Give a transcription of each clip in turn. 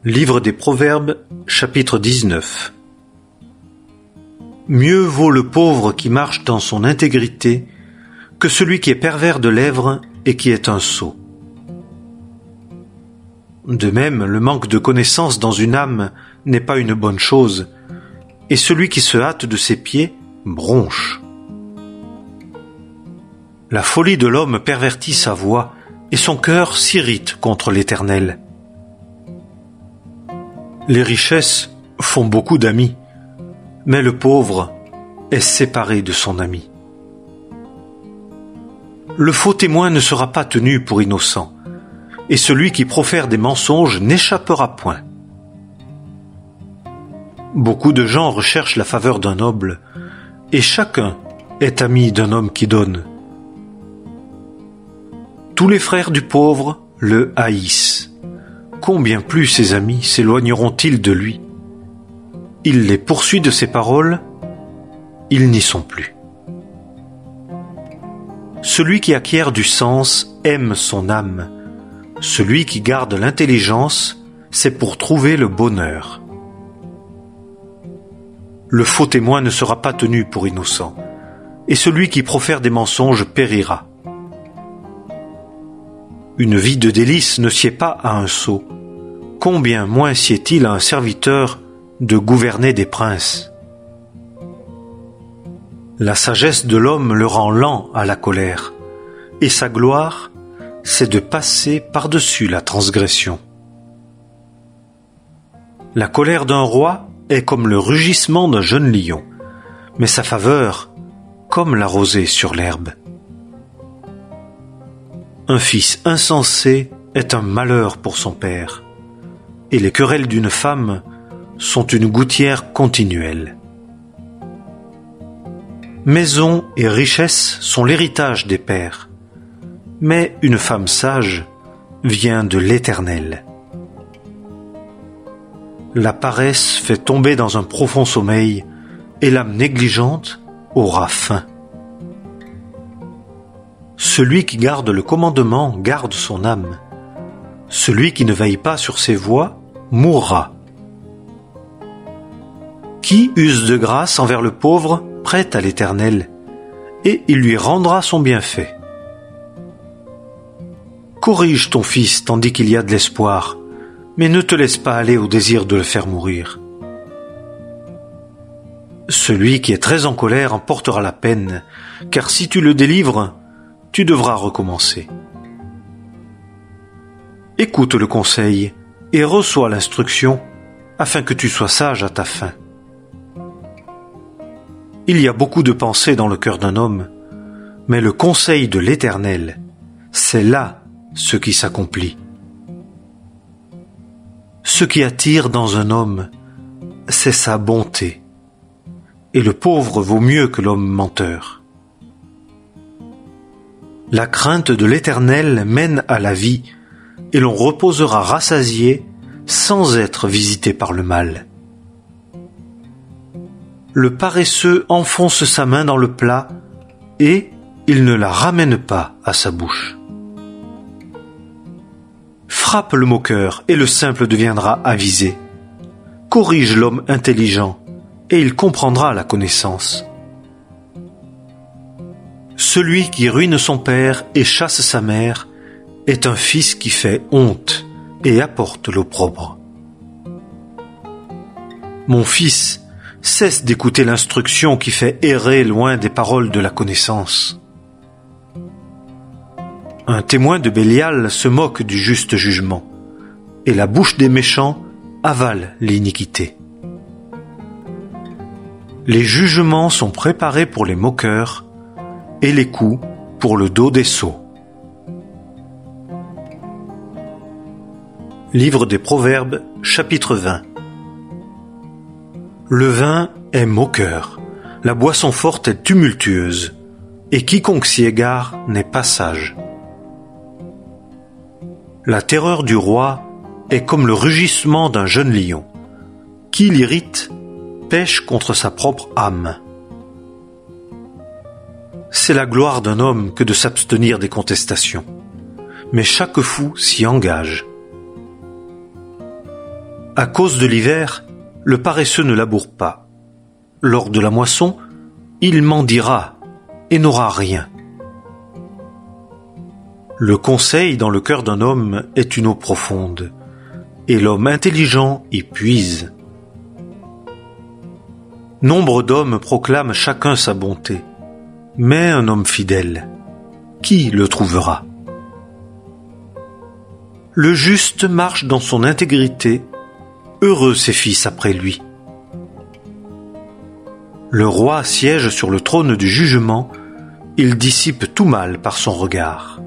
Livre des Proverbes, chapitre 19. Mieux vaut le pauvre qui marche dans son intégrité que celui qui est pervers de lèvres et qui est un sot. De même, le manque de connaissance dans une âme n'est pas une bonne chose, et celui qui se hâte de ses pieds bronche. La folie de l'homme pervertit sa voix, et son cœur s'irrite contre l'Éternel. Les richesses font beaucoup d'amis, mais le pauvre est séparé de son ami. Le faux témoin ne sera pas tenu pour innocent, et celui qui profère des mensonges n'échappera point. Beaucoup de gens recherchent la faveur d'un noble, et chacun est ami d'un homme qui donne. Tous les frères du pauvre le haïssent. Combien plus ses amis s'éloigneront-ils de lui? Il les poursuit de ses paroles, ils n'y sont plus. Celui qui acquiert du sens aime son âme. Celui qui garde l'intelligence, c'est pour trouver le bonheur. Le faux témoin ne sera pas tenu pour innocent, et celui qui profère des mensonges périra. Une vie de délices ne sied pas à un sot. Combien moins sied-il à un serviteur de gouverner des princes? La sagesse de l'homme le rend lent à la colère, et sa gloire, c'est de passer par-dessus la transgression. La colère d'un roi est comme le rugissement d'un jeune lion, mais sa faveur comme la rosée sur l'herbe. Un fils insensé est un malheur pour son père, et les querelles d'une femme sont une gouttière continuelle. Maison et richesse sont l'héritage des pères, mais une femme sage vient de l'Éternel. La paresse fait tomber dans un profond sommeil, et l'âme négligente aura faim. Celui qui garde le commandement garde son âme. Celui qui ne veille pas sur ses voies mourra. Qui use de grâce envers le pauvre prête à l'Éternel, et il lui rendra son bienfait. Corrige ton fils tandis qu'il y a de l'espoir, mais ne te laisse pas aller au désir de le faire mourir. Celui qui est très en colère en portera la peine, car si tu le délivres, tu devras recommencer. Écoute le conseil et reçois l'instruction, afin que tu sois sage à ta fin. Il y a beaucoup de pensées dans le cœur d'un homme, mais le conseil de l'Éternel, c'est là ce qui s'accomplit. Ce qui attire dans un homme, c'est sa bonté, et le pauvre vaut mieux que l'homme menteur. La crainte de l'Éternel mène à la vie, et l'on reposera rassasié sans être visité par le mal. Le paresseux enfonce sa main dans le plat, et il ne la ramène pas à sa bouche. Frappe le moqueur, et le simple deviendra avisé. Corrige l'homme intelligent, et il comprendra la connaissance. Celui qui ruine son père et chasse sa mère est un fils qui fait honte et apporte l'opprobre. Mon fils, cesse d'écouter l'instruction qui fait errer loin des paroles de la connaissance. Un témoin de Bélial se moque du juste jugement, et la bouche des méchants avale l'iniquité. Les jugements sont préparés pour les moqueurs, et les coups pour le dos des sots. Livre des Proverbes, chapitre 20. Le vin est moqueur, la boisson forte est tumultueuse, et quiconque s'y égare n'est pas sage. La terreur du roi est comme le rugissement d'un jeune lion. Qui l'irrite pêche contre sa propre âme. C'est la gloire d'un homme que de s'abstenir des contestations. Mais chaque fou s'y engage. À cause de l'hiver, le paresseux ne laboure pas. Lors de la moisson, il mendiera et n'aura rien. Le conseil dans le cœur d'un homme est une eau profonde, et l'homme intelligent y puise. Nombre d'hommes proclament chacun sa bonté, mais un homme fidèle, qui le trouvera? Le juste marche dans son intégrité, heureux ses fils après lui. Le roi siège sur le trône du jugement, il dissipe tout mal par son regard.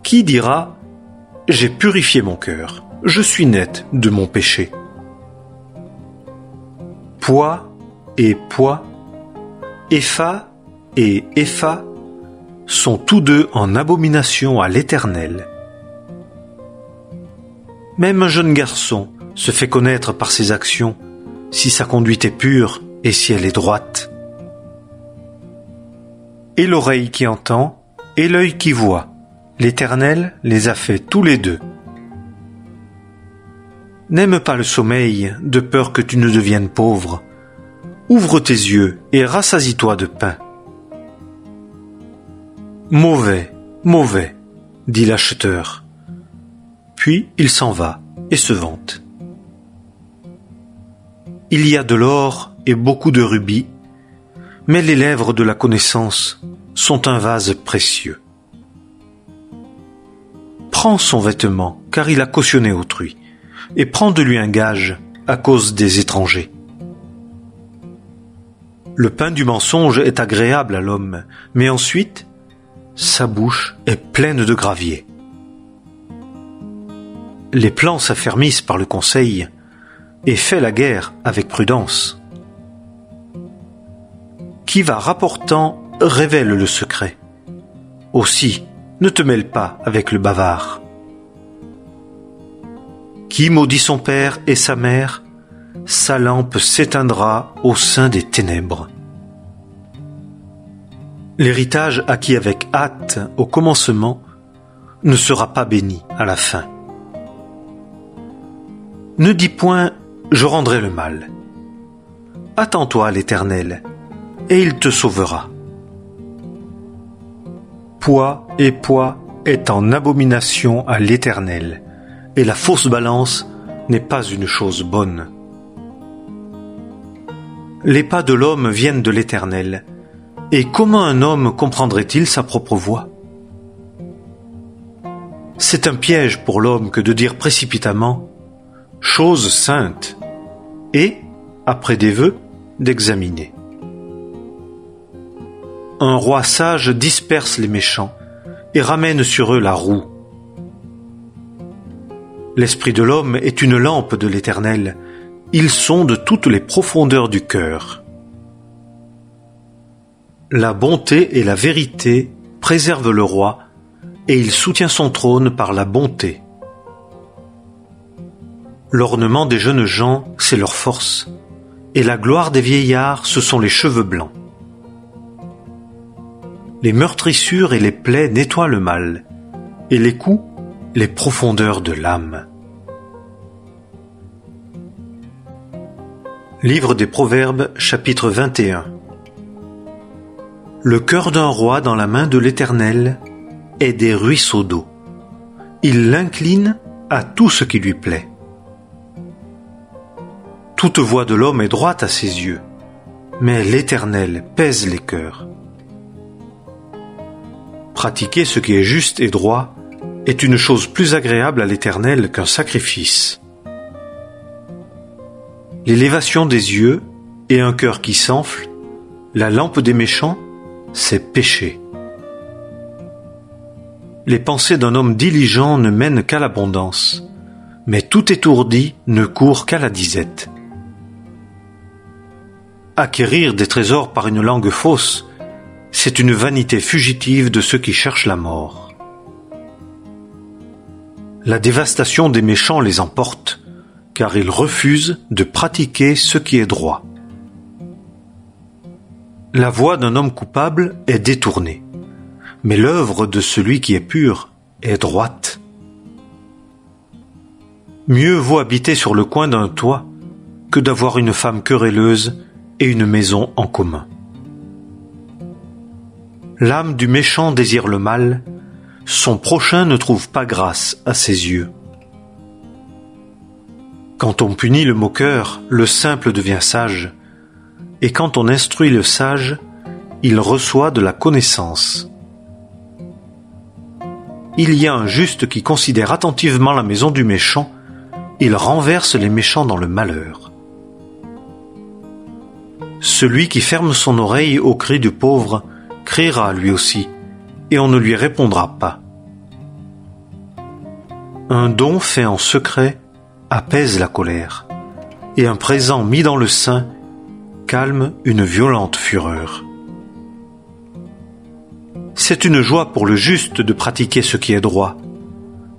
Qui dira « J'ai purifié mon cœur, je suis net de mon péché ». Poids et poids, épha et épha sont tous deux en abomination à l'Éternel. Même un jeune garçon se fait connaître par ses actions, si sa conduite est pure et si elle est droite. Et l'oreille qui entend, et l'œil qui voit, l'Éternel les a faits tous les deux. N'aime pas le sommeil, de peur que tu ne deviennes pauvre. Ouvre tes yeux et rassasie-toi de pain. Mauvais, mauvais, dit l'acheteur. Puis il s'en va et se vante. Il y a de l'or et beaucoup de rubis, mais les lèvres de la connaissance sont un vase précieux. Prends son vêtement, car il a cautionné autrui, et prends de lui un gage à cause des étrangers. Le pain du mensonge est agréable à l'homme, mais ensuite, sa bouche est pleine de gravier. Les plans s'affermissent par le conseil, et fait la guerre avec prudence. Qui va rapportant révèle le secret. Aussi, ne te mêle pas avec le bavard. Qui maudit son père et sa mère, sa lampe s'éteindra au sein des ténèbres. L'héritage acquis avec hâte au commencement ne sera pas béni à la fin. Ne dis point « je rendrai le mal ». Attends-toi à l'Éternel, et il te sauvera. Poids et poids est en abomination à l'Éternel, et la fausse balance n'est pas une chose bonne. Les pas de l'homme viennent de l'Éternel, et comment un homme comprendrait-il sa propre voie? C'est un piège pour l'homme que de dire précipitamment « chose sainte » et, après des vœux, d'examiner. Un roi sage disperse les méchants et ramène sur eux la roue. L'esprit de l'homme est une lampe de l'Éternel, il sonde toutes les profondeurs du cœur. La bonté et la vérité préservent le roi, et il soutient son trône par la bonté. L'ornement des jeunes gens, c'est leur force, et la gloire des vieillards, ce sont les cheveux blancs. Les meurtrissures et les plaies nettoient le mal, et les coups, les profondeurs de l'âme. Livre des Proverbes, chapitre 21. Le cœur d'un roi dans la main de l'Éternel est des ruisseaux d'eau. Il l'incline à tout ce qui lui plaît. Toute voie de l'homme est droite à ses yeux, mais l'Éternel pèse les cœurs. Pratiquer ce qui est juste et droit est une chose plus agréable à l'Éternel qu'un sacrifice. L'élévation des yeux et un cœur qui s'enfle, la lampe des méchants, c'est péché. Les pensées d'un homme diligent ne mènent qu'à l'abondance, mais tout étourdi ne court qu'à la disette. Acquérir des trésors par une langue fausse, c'est une vanité fugitive de ceux qui cherchent la mort. La dévastation des méchants les emporte, car ils refusent de pratiquer ce qui est droit. La voie d'un homme coupable est détournée, mais l'œuvre de celui qui est pur est droite. Mieux vaut habiter sur le coin d'un toit que d'avoir une femme querelleuse et une maison en commun. L'âme du méchant désire le mal, son prochain ne trouve pas grâce à ses yeux. Quand on punit le moqueur, le simple devient sage, et quand on instruit le sage, il reçoit de la connaissance. Il y a un juste qui considère attentivement la maison du méchant, il renverse les méchants dans le malheur. Celui qui ferme son oreille aux cris du pauvre criera lui aussi, et on ne lui répondra pas. Un don fait en secret apaise la colère, et un présent mis dans le sein calme une violente fureur. C'est une joie pour le juste de pratiquer ce qui est droit,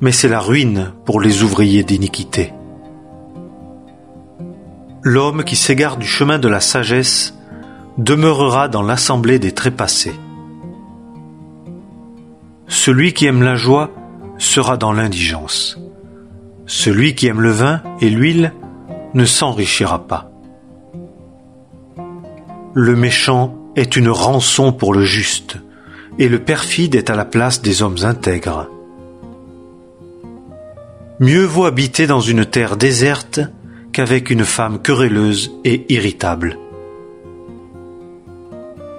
mais c'est la ruine pour les ouvriers d'iniquité. L'homme qui s'égare du chemin de la sagesse demeurera dans l'assemblée des trépassés. Celui qui aime la joie sera dans l'indigence. Celui qui aime le vin et l'huile ne s'enrichira pas. Le méchant est une rançon pour le juste, et le perfide est à la place des hommes intègres. Mieux vaut habiter dans une terre déserte qu'avec une femme querelleuse et irritable.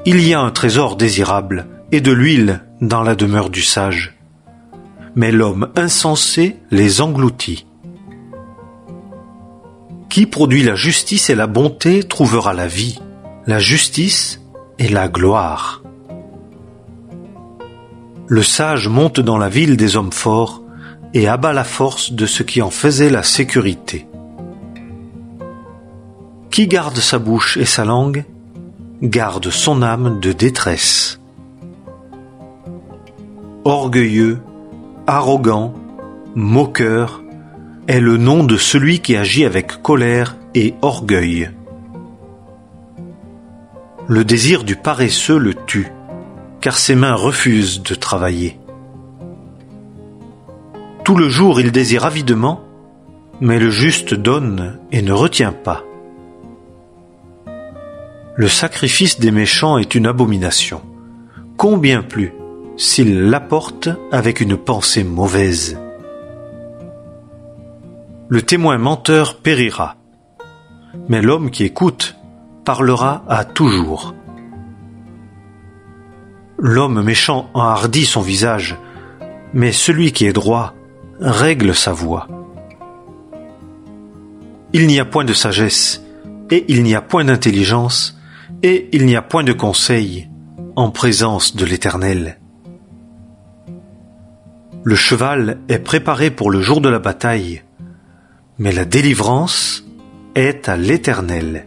Il y a un trésor désirable et de l'huile dans la demeure du sage, mais l'homme insensé les engloutit. Qui produit la justice et la bonté trouvera la vie, la justice et la gloire. Le sage monte dans la ville des hommes forts et abat la force de ceux qui en faisaient la sécurité. Qui garde sa bouche et sa langue, garde son âme de détresse. Orgueilleux, arrogant, moqueur est le nom de celui qui agit avec colère et orgueil. Le désir du paresseux le tue, car ses mains refusent de travailler. Tout le jour il désire avidement, mais le juste donne et ne retient pas. Le sacrifice des méchants est une abomination, combien plus s'ils l'apportent avec une pensée mauvaise. Le témoin menteur périra, mais l'homme qui écoute parlera à toujours. L'homme méchant enhardit son visage, mais celui qui est droit règle sa voix. Il n'y a point de sagesse, et il n'y a point d'intelligence, et il n'y a point de conseil en présence de l'Éternel. Le cheval est préparé pour le jour de la bataille, mais la délivrance est à l'Éternel.